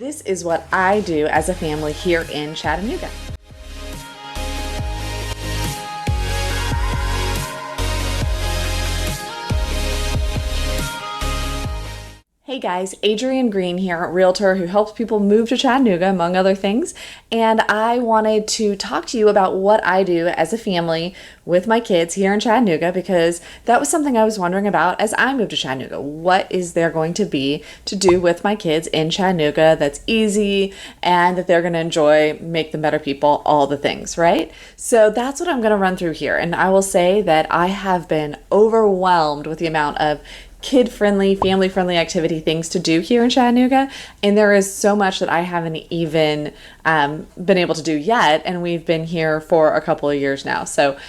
This is what I do as a family here in Chattanooga. Hey guys, Adrienne Green here, realtor who helps people move to Chattanooga, among other things. And I wanted to talk to you about what I do as a family with my kids here in Chattanooga, because that was something I was wondering about as I moved to Chattanooga. What is there going to be to do with my kids in Chattanooga that's easy and that they're going to enjoy, make them better people, all the things, right? So that's what I'm going to run through here. And I will say that I have been overwhelmed with the amount of kid-friendly, family-friendly activity things to do here in Chattanooga, and there is so much that I haven't even been able to do yet, and we've been here for a couple of years now. So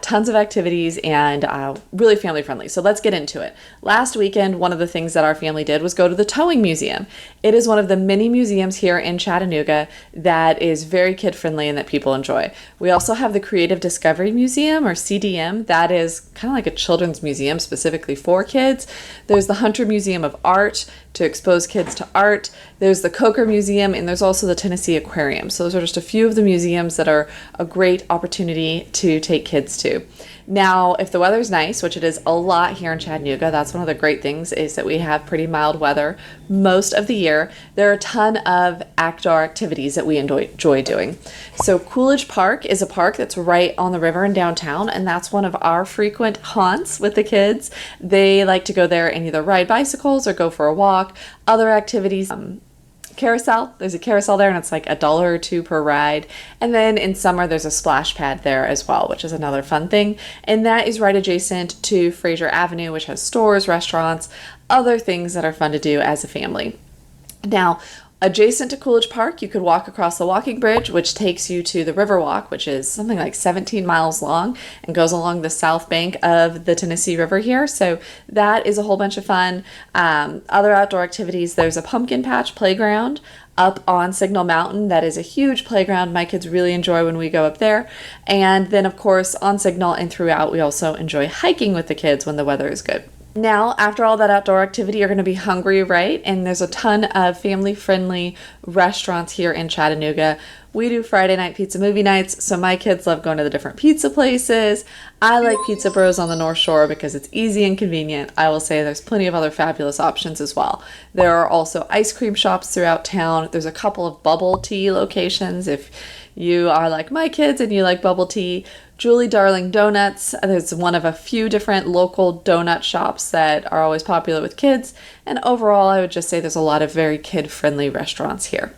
tons of activities and really family-friendly. So let's get into it. Last weekend, one of the things that our family did was go to the Towing Museum. It is one of the many museums here in Chattanooga that is very kid-friendly and that people enjoy. We also have the Creative Discovery Museum, or CDM. That is kind of like a children's museum specifically for kids. There's the Hunter Museum of Art to expose kids to art. There's the Coker Museum, and there's also the Tennessee Aquarium. So those are just a few of the museums that are a great opportunity to take kids to. Now, if the weather's nice, which it is a lot here in Chattanooga, that's one of the great things is that we have pretty mild weather most of the year. There are a ton of outdoor activities that we enjoy doing. So Coolidge Park is a park that's right on the river in downtown, and that's one of our frequent haunts with the kids. They like to go there and either ride bicycles or go for a walk. Other activities, carousel. There's a carousel there and it's like $1 or $2 per ride. And then in summer there's a splash pad there as well, which is another fun thing. And that is right adjacent to Fraser Avenue, which has stores, restaurants, other things that are fun to do as a family. Now, adjacent to Coolidge Park, you could walk across the walking bridge, which takes you to the Riverwalk, which is something like 17 miles long and goes along the south bank of the Tennessee River here. So that is a whole bunch of fun. Other outdoor activities, there's a pumpkin patch playground up on Signal Mountain. That is a huge playground. My kids really enjoy when we go up there. And then, of course, on Signal and throughout, we also enjoy hiking with the kids when the weather is good. Now, after all that outdoor activity, you're going to be hungry, right? And there's a ton of family-friendly restaurants here in Chattanooga. We do Friday night pizza movie nights, so my kids love going to the different pizza places. I like Pizza Bros on the North Shore because it's easy and convenient. I will say there's plenty of other fabulous options as well. There are also ice cream shops throughout town. There's a couple of bubble tea locations if you are like my kids and you like bubble tea. Julie Darling Donuts, there's one of a few different local donut shops that are always popular with kids. And overall, I would just say there's a lot of very kid-friendly restaurants here.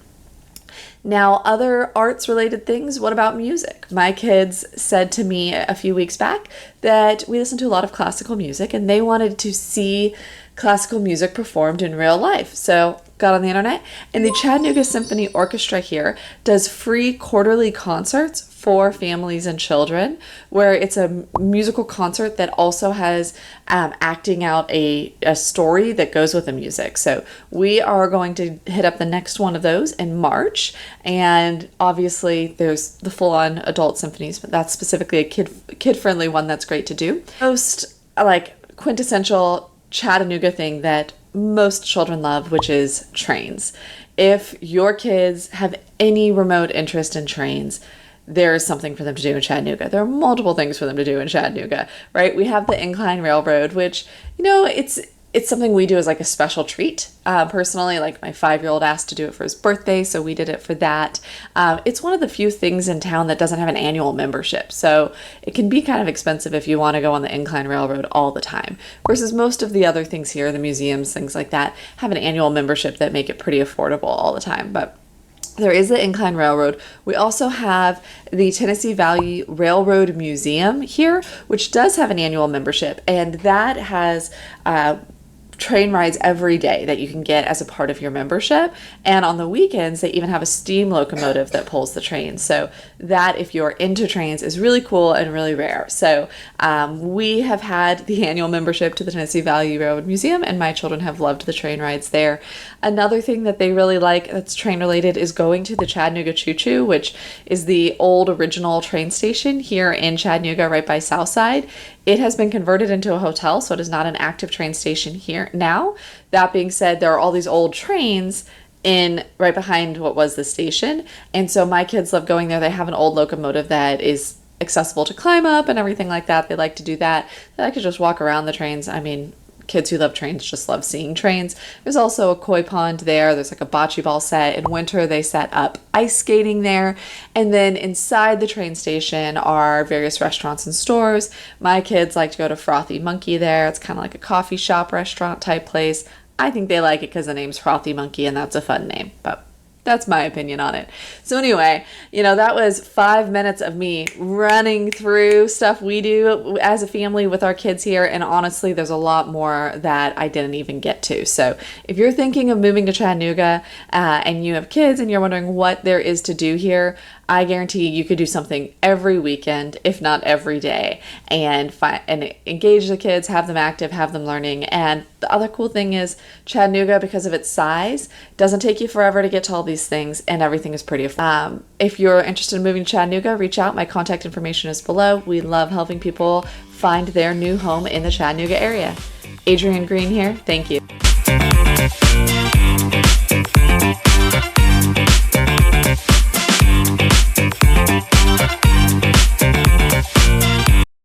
Now, other arts-related things, what about music? My kids said to me a few weeks back that we listen to a lot of classical music and they wanted to see classical music performed in real life. So got on the internet, and the Chattanooga Symphony Orchestra here does free quarterly concerts for families and children, where it's a musical concert that also has acting out a story that goes with the music. So we are going to hit up the next one of those in March, and obviously there's the full-on adult symphonies, but that's specifically a kid-friendly one that's great to do. Most quintessential Chattanooga thing that most children love, which is trains. If your kids have any remote interest in trains, there is something for them to do in Chattanooga. There are multiple things for them to do in Chattanooga, right? We have the Incline Railroad, which, it's something we do as like a special treat. Personally, like my 5-year-old asked to do it for his birthday, so we did it for that. It's one of the few things in town that doesn't have an annual membership, so it can be kind of expensive if you want to go on the Incline Railroad all the time, versus most of the other things here, the museums, things like that, have an annual membership that make it pretty affordable all the time. But there is the Incline Railroad. We also have the Tennessee Valley Railroad Museum here, which does have an annual membership, and that has train rides every day that you can get as a part of your membership. And on the weekends, they even have a steam locomotive that pulls the trains. So that, if you're into trains, is really cool and really rare. So we have had the annual membership to the Tennessee Valley Railroad Museum, and my children have loved the train rides there. Another thing that they really like that's train related is going to the Chattanooga Choo Choo, which is the old original train station here in Chattanooga right by Southside. It has been converted into a hotel, so it is not an active train station here now. That being said, there are all these old trains in right behind what was the station. And so my kids love going there. They have an old locomotive that is accessible to climb up and everything like that. They like to do that. They like to just walk around the trains. I mean, kids who love trains just love seeing trains. There's also a koi pond there. There's like a bocce ball set. In winter, they set up ice skating there. And then inside the train station are various restaurants and stores. My kids like to go to Frothy Monkey there. It's kind of like a coffee shop restaurant type place. I think they like it because the name's Frothy Monkey and that's a fun name, but that's my opinion on it. So anyway, that was 5 minutes of me running through stuff we do as a family with our kids here. And honestly, there's a lot more that I didn't even get to. So if you're thinking of moving to Chattanooga and you have kids and you're wondering what there is to do here, I guarantee you could do something every weekend, if not every day, and engage the kids, have them active, have them learning. And the other cool thing is Chattanooga, because of its size, doesn't take you forever to get to all these things, and everything is pretty affordable. If you're interested in moving to Chattanooga, reach out. My contact information is below. We love helping people find their new home in the Chattanooga area. Adrienne Green here. Thank you.